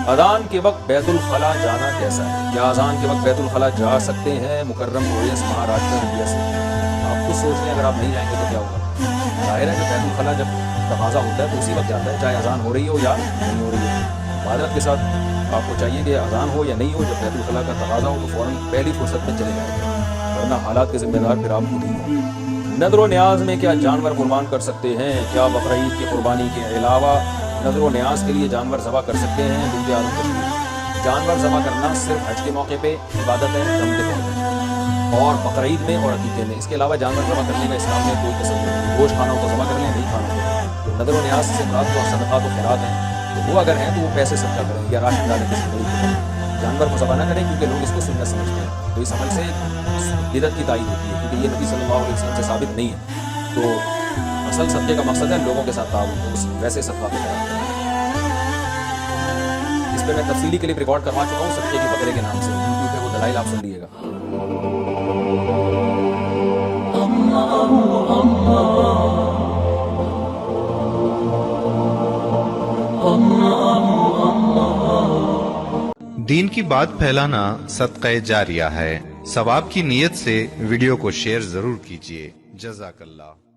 اذان کے وقت بیت الخلا جانا کیسا ہے؟ کیا اذان کے وقت بیت الخلا جا سکتے ہیں؟ مکرم اویس مہاراشٹر انڈیا سے۔ آپ خود سوچ لیں اگر آپ نہیں جائیں گے تو کیا ہوگا؟ ظاہر ہے کہ بیت الخلا جب تقاضا ہوتا ہے تو اسی وقت جاتا ہے، چاہے اذان ہو رہی ہو یا نہیں ہو رہی ہو۔ معذرت کے ساتھ آپ کو چاہیے کہ اذان ہو یا نہیں ہو، جب بیت الخلا کا تقاضا ہو تو فوراً پہلی فرصت میں چلے جائیں گے، ورنہ حالات کے ذمہ دار پھر آپ خود ہی ہوں گے۔ نذر و نیاز میں کیا جانور قربان کر سکتے ہیں؟ کیا بقرعید کی قربانی کے علاوہ نذر و نیاز کے لیے جانور ذبح کر سکتے ہیں؟ مفتی عالم کشمیر۔ جانور ذبح کرنا صرف حج کے موقع پہ عبادت ہے، دم کے طور پر، اور بقرعید میں اور عقیقے میں۔ اس کے علاوہ جانور ذبح کرنے کا اسلام میں کوئی تصور نہیں۔ گوشت کھانا ہو تو ذبح کر لیں، نہیں کھانا ہو تو نذر و نیاز سے مراد تو صدقات و خیرات ہیں، تو وہ اگر ہیں تو وہ پیسے صدقہ کریں یا راشن ڈالیں کسی غریب کو۔ جانور کو ذبح نہ کریں کیونکہ لوگ اس کو سنت سمجھتے ہیں، تو اس عمل سے بدعت کی تائید ہوتی ہے کیونکہ یہ نبی صلی اللہ علیہ وسلم سے ثابت نہیں ہے۔ تو اصل صدقے کا مقصد ہے لوگوں کے ساتھ تعاون، تو ویسے صدقہ کو خیرات کریں۔ اس پہ میں تفصیلی کلپ ریکارڈ کروا چکا ہوں صدقے کی بکرے کے نام سے، یوٹیوب پہ وہ دلائل آپ سن لیے گا۔ دین کی بات پھیلانا صدقہ جاریہ ہے۔ ثواب کی نیت سے ویڈیو کو شیئر ضرور کیجیے۔ جزاک اللہ۔